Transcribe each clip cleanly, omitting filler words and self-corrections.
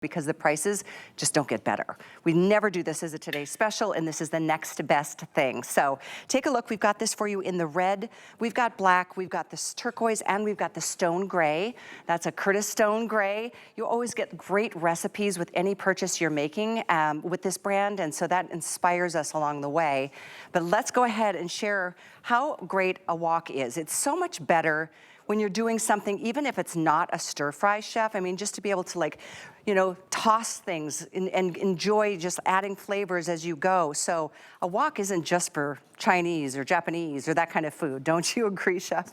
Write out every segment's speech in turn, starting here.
because the prices just don't get better. We never do this as a Today Special, and this is the next best thing. So take a look. We've got this for you in the red. We've got black. We've got this turquoise, and we've got the stone gray. That's a Curtis Stone Gray. You always get great recipes with any purchase you're making with this brand, and so that inspires us along the way. But let's go ahead and share how great a wok is. It's so much better when you're doing something, even if it's not a stir fry, chef. I mean, just to be able to, like, you know, toss things and enjoy just adding flavors as you go. So a wok isn't just for Chinese or Japanese or that kind of food. Don't you agree, chef?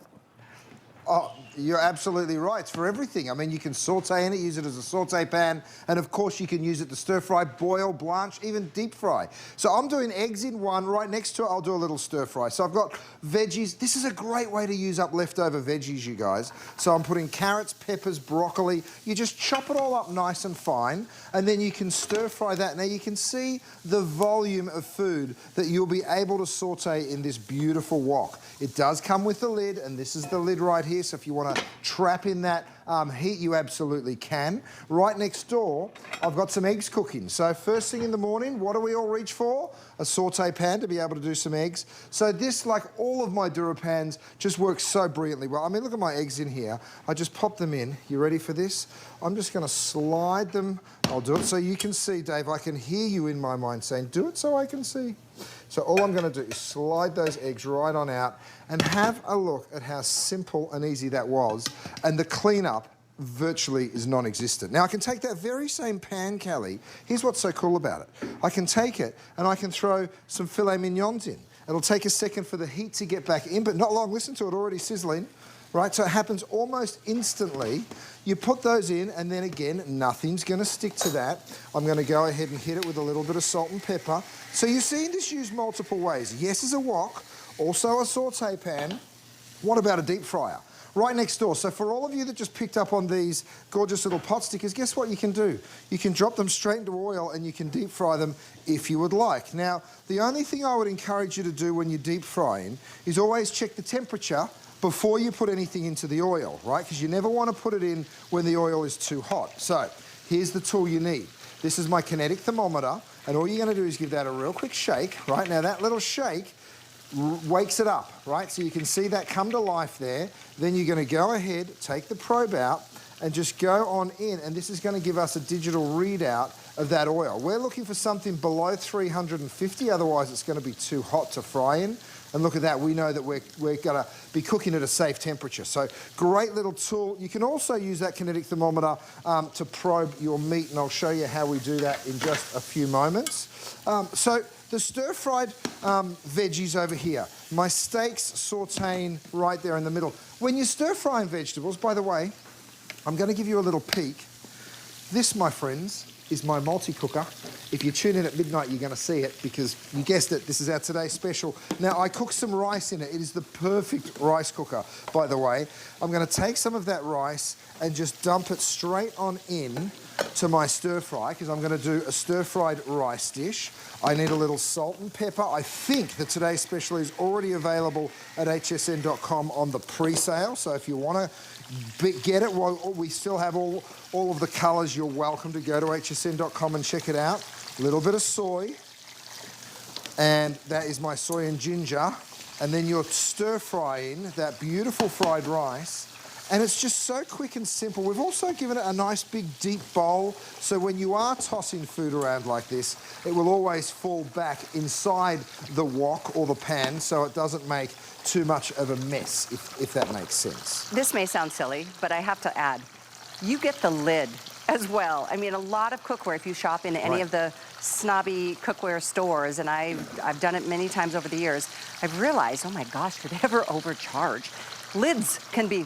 Oh, you're absolutely right. It's for everything. I mean, you can saute in it, use it as a saute pan, and of course you can use it to stir fry, boil, blanch, even deep fry. So I'm doing eggs in one. Right next to it, I'll do a little stir fry. So I've got veggies. This is a great way to use up leftover veggies, you guys. So I'm putting carrots, peppers, broccoli. You just chop it all up nice and fine, and then you can stir fry that. Now you can see the volume of food that you'll be able to saute in this beautiful wok. It does come with the lid, and this is the lid right here. So if you want to trap in that heat, you absolutely can. Right next door, I've got some eggs cooking. So first thing in the morning, what do we all reach for? A saute pan to be able to do some eggs. So this, like all of my DuraPans, just works so brilliantly well. I mean, look at my eggs in here. I just pop them in. You ready for this? I'm just going to slide them. I'll do it so you can see, Dave. I can hear you in my mind saying, do it so I can see. So all I'm going to do is slide those eggs right on out and have a look at how simple and easy that was. And the cleanup virtually is non-existent. Now I can take that very same pan, Callie. Here's what's so cool about it. I can take it and I can throw some filet mignons in. It'll take a second for the heat to get back in, but not long. Listen to it, already sizzling. Right, so it happens almost instantly. You put those in, and then again, nothing's going to stick to that. I'm going to go ahead and hit it with a little bit of salt and pepper. So you're seeing this used multiple ways. Yes, as a wok, also a saute pan. What about a deep fryer? Right next door. So for all of you that just picked up on these gorgeous little pot stickers, guess what you can do? You can drop them straight into oil and you can deep fry them if you would like. Now, the only thing I would encourage you to do when you're deep frying is always check the temperature before you put anything into the oil, right? Because you never want to put it in when the oil is too hot. So here's the tool you need. This is my kinetic thermometer, and all you're going to do is give that a real quick shake, right? Now that little shake wakes it up, right? So you can see that come to life there. Then you're going to go ahead, take the probe out, and just go on in, and this is going to give us a digital readout of that oil. We're looking for something below 350, otherwise it's going to be too hot to fry in. And look at that, we know that we're going to be cooking at a safe temperature. So great little tool. You can also use that kinetic thermometer to probe your meat, and I'll show you how we do that in just a few moments. So the stir-fried veggies over here, my steaks sauteing right there in the middle. When you're stir-frying vegetables, by the way, I'm going to give you a little peek. This, my friends, is my multi-cooker. If you tune in at midnight, you're going to see it because you guessed it, this is our Today Special. Now, I cooked some rice in it. It is the perfect rice cooker, by the way. I'm going to take some of that rice and just dump it straight on in to my stir-fry because I'm going to do a stir-fried rice dish. I need a little salt and pepper. I think the Today Special is already available at hsn.com on the pre-sale, so if you want to get it while we still have all of the colours, you're welcome to go to hsn.com and check it out. A little bit of soy, and that is my soy and ginger, and then you're stir-frying that beautiful fried rice. And it's just so quick and simple. We've also given it a nice big deep bowl, so when you are tossing food around like this, it will always fall back inside the wok or the pan so it doesn't make too much of a mess, if that makes sense. This may sound silly, but I have to add, you get the lid as well. I mean, a lot of cookware, if you shop in any of the snobby cookware stores, and I've done it many times over the years, I've realized, oh my gosh, did they ever overcharge? Lids can be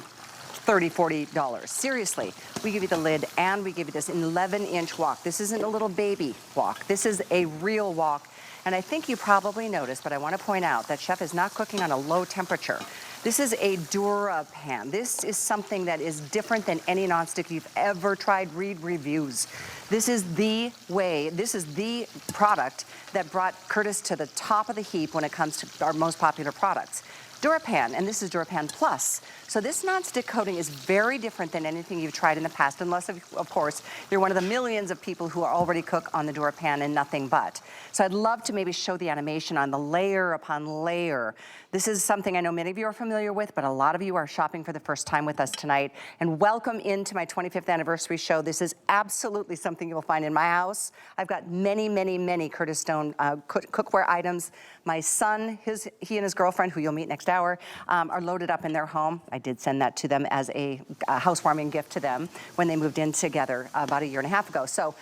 $30, $40. Seriously, we give you the lid and we give you this 11-inch wok. This isn't a little baby wok. This is a real wok. And I think you probably noticed, but I want to point out that Chef is not cooking on a low temperature. This is a Dura-Pan. This is something that is different than any nonstick you've ever tried. Read reviews. This is the way, this is the product that brought Curtis to the top of the heap when it comes to our most popular products. DuraPan, and this is DuraPan Plus. So this nonstick coating is very different than anything you've tried in the past, unless, of course, you're one of the millions of people who already cook on the DuraPan and nothing but. So I'd love to maybe show the animation on the layer upon layer. This is something I know many of you are familiar with, but a lot of you are shopping for the first time with us tonight. And welcome into my 25th anniversary show. This is absolutely something you'll find in my house. I've got many, many, many Curtis Stone cookware items. My son, he and his girlfriend, who you'll meet next hour, are loaded up in their home. I did send that to them as a housewarming gift to them when they moved in together about a year and a half ago. So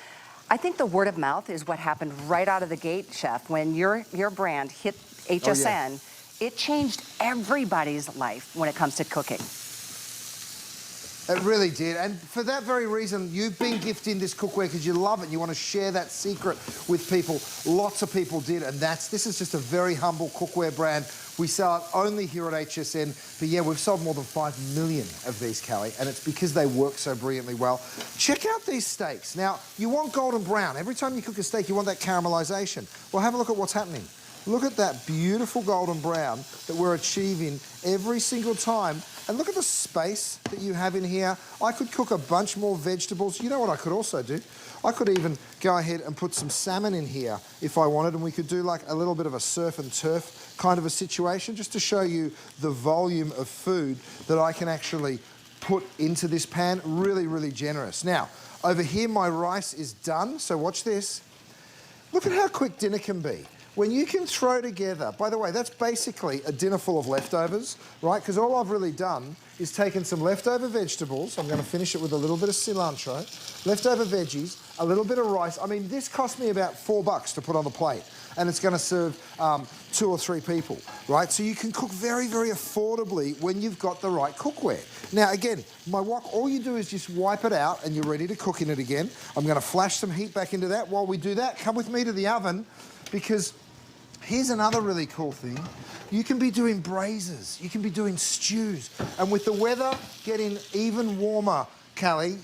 I think the word of mouth is what happened right out of the gate, Chef. When your brand hit HSN, it changed everybody's life when it comes to cooking. It really did, and for that very reason, you've been gifting this cookware because you love it and you want to share that secret with people. Lots of people did, and this is just a very humble cookware brand. We sell it only here at HSN, but yeah, we've sold more than 5 million of these, Callie, and it's because they work so brilliantly well. Check out these steaks. Now, you want golden brown. Every time you cook a steak, you want that caramelization. Well, have a look at what's happening. Look at that beautiful golden brown that we're achieving every single time. And look at the space that you have in here. I could cook a bunch more vegetables. You know what I could also do? I could even go ahead and put some salmon in here if I wanted, and we could do like a little bit of a surf and turf kind of a situation, just to show you the volume of food that I can actually put into this pan. Really, really generous. Now, over here my rice is done, so watch this. Look at how quick dinner can be. When you can throw together, by the way, that's basically a dinner full of leftovers, right? Because all I've really done is taken some leftover vegetables. I'm going to finish it with a little bit of cilantro, leftover veggies, a little bit of rice. I mean, this cost me about $4 to put on the plate, and it's going to serve 2 or 3 people, right? So you can cook very, very affordably when you've got the right cookware. Now, again, my wok, all you do is just wipe it out and you're ready to cook in it again. I'm going to flash some heat back into that. While we do that, come with me to the oven, because here's another really cool thing. You can be doing braises, you can be doing stews, and with the weather getting even warmer, Callie,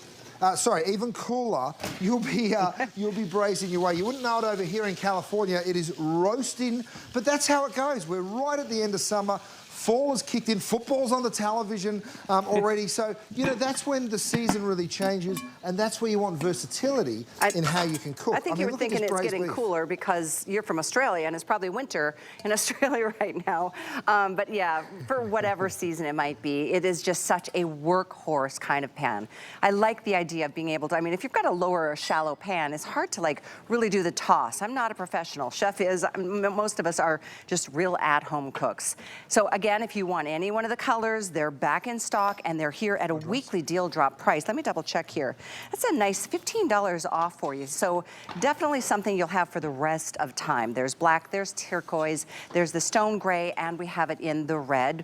even cooler, you'll be braising your way. You wouldn't know it over here in California. It is roasting, but that's how it goes. We're right at the end of summer. Fall has kicked in, football's on the television already. So, you know, that's when the season really changes, and that's where you want versatility in how you can cook. I think you were thinking it's getting cooler because you're from Australia, and it's probably winter in Australia right now. But yeah, for whatever season it might be, it is just such a workhorse kind of pan. I like the idea of being able to, I mean, if you've got a lower or shallow pan, it's hard to like really do the toss. I'm not a professional. Chef is, most of us are just real at-home cooks. So again, if you want any one of the colors, they're back in stock and they're here at a weekly deal drop price. Let me double check here. That's a nice $15 off for you. So definitely something you'll have for the rest of time. There's black, there's turquoise, there's the stone gray, and we have it in the red.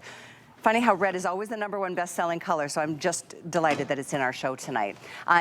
Funny how red is always the #1 best-selling color, so I'm just delighted that it's in our show tonight.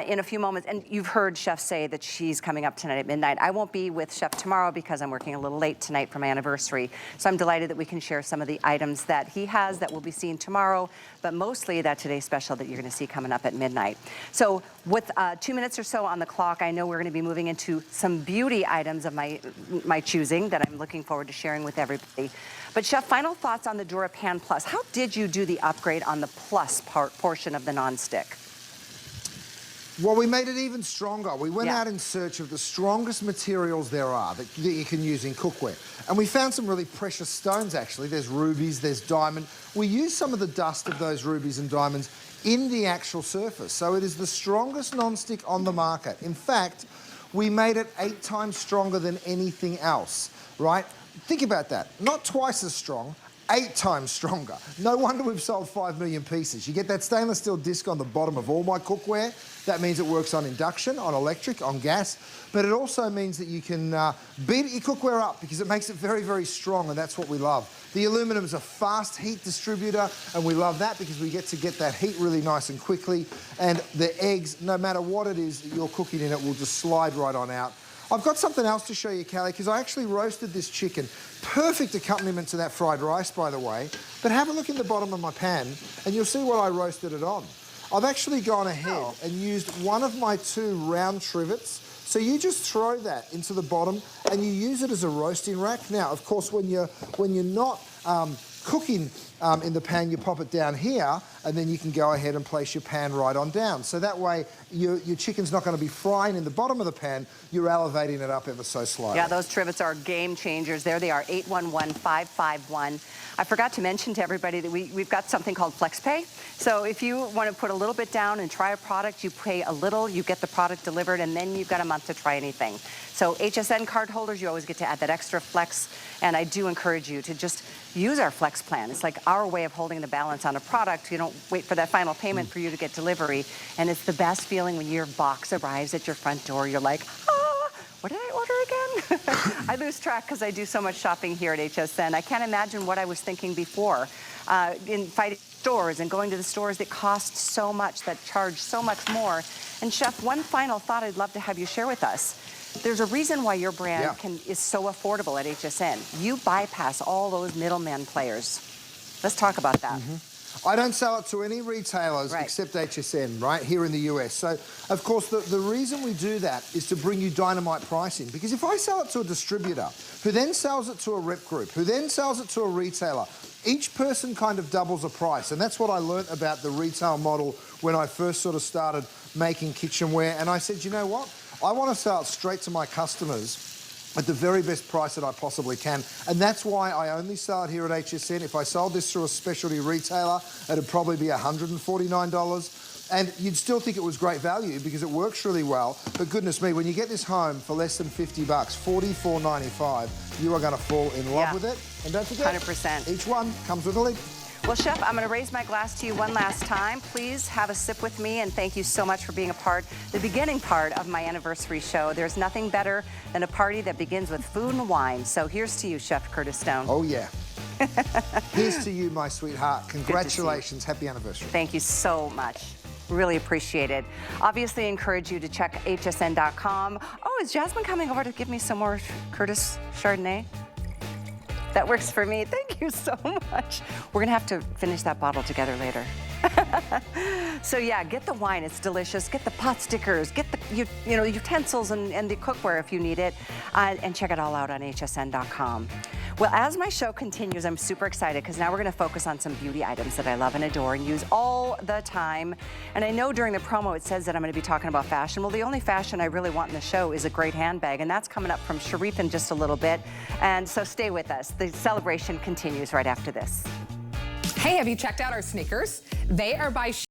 In a few moments, and you've heard Chef say that she's coming up tonight at midnight. I won't be with Chef tomorrow because I'm working a little late tonight for my anniversary, so I'm delighted that we can share some of the items that he has that will be seen tomorrow, but mostly that today's special that you're gonna see coming up at midnight. So with 2 minutes or so on the clock, I know we're gonna be moving into some beauty items of my choosing that I'm looking forward to sharing with everybody. But Chef, final thoughts on the DuraPan Plus. How did you do the upgrade on the Plus portion of the nonstick? Well, we made it even stronger. We went out in search of the strongest materials there are that you can use in cookware. And we found some really precious stones, actually. There's rubies, there's diamond. We used some of the dust of those rubies and diamonds in the actual surface. So it is the strongest nonstick on the market. In fact, we made it 8 times stronger than anything else, right? Think about that. Not twice as strong, 8 times stronger. No wonder we've sold 5 million pieces. You get that stainless steel disc on the bottom of all my cookware. That means it works on induction, on electric, on gas, but it also means that you can beat your cookware up because it makes it very, very strong, and that's what we love. The aluminum is a fast heat distributor, and we love that because we get to get that heat really nice and quickly, and the eggs, no matter what it is that you're cooking in it, will just slide right on out. I've got something else to show you, Callie, because I actually roasted this chicken. Perfect accompaniment to that fried rice, by the way. But have a look in the bottom of my pan, and you'll see what I roasted it on. I've actually gone ahead and used one of my 2 round trivets. So you just throw that into the bottom, and you use it as a roasting rack. Now, of course, when you're not cooking in the pan, you pop it down here, and then you can go ahead and place your pan right on down. So that way, your chicken's not going to be frying in the bottom of the pan, you're elevating it up ever so slightly. Yeah, those trivets are game changers. There they are, 811-551. I forgot to mention to everybody that we've got something called FlexPay. So if you want to put a little bit down and try a product, you pay a little, you get the product delivered, and then you've got a month to try anything. So HSN card holders, you always get to add that extra flex, and I do encourage you to just use our flex plan. It's like our way of holding the balance on a product. You don't wait for that final payment for you to get delivery, and it's the best feeling when your box arrives at your front door. You're like, what did I order again? I lose track because I do so much shopping here at HSN. I can't imagine what I was thinking before in fighting stores and going to the stores that cost so much, that charge so much more. And Chef, one final thought I'd love to have you share with us. There's a reason why your brand is so affordable at HSN. You bypass all those middleman players. Let's talk about that. I don't sell it to any retailers except HSN, right, here in the US. So, of course, the reason we do that is to bring you dynamite pricing. Because if I sell it to a distributor, who then sells it to a rep group, who then sells it to a retailer, each person kind of doubles the price. And that's what I learnt about the retail model when I first sort of started making kitchenware. And I said, you know what? I want to sell it straight to my customers at the very best price that I possibly can. And that's why I only sell it here at HSN. If I sold this through a specialty retailer, it'd probably be $149. And you'd still think it was great value because it works really well. But goodness me, when you get this home for less than $50, $44.95, you are going to fall in love with it. And don't forget, 100%. Each one comes with a lid. Well, Chef, I'm going to raise my glass to you one last time. Please have a sip with me, and thank you so much for being a part, the beginning part of my anniversary show. There's nothing better than a party that begins with food and wine. So here's to you, Chef Curtis Stone. Oh, yeah. Here's to you, my sweetheart. Congratulations. Happy anniversary. Thank you so much. Really appreciate it. Obviously, encourage you to check hsn.com. Oh, is Jasmine coming over to give me some more Curtis Chardonnay? That works for me. Thank you so much. We're gonna have to finish that bottle together later. So yeah, get the wine, it's delicious. Get the pot stickers, get the utensils and the cookware if you need it, and check it all out on hsn.com. Well, as my show continues, I'm super excited because now we're gonna focus on some beauty items that I love and adore and use all the time. And I know during the promo it says that I'm gonna be talking about fashion. Well, the only fashion I really want in the show is a great handbag, and that's coming up from Sharif in just a little bit. And so stay with us. The celebration continues right after this. Hey, have you checked out our sneakers? They are by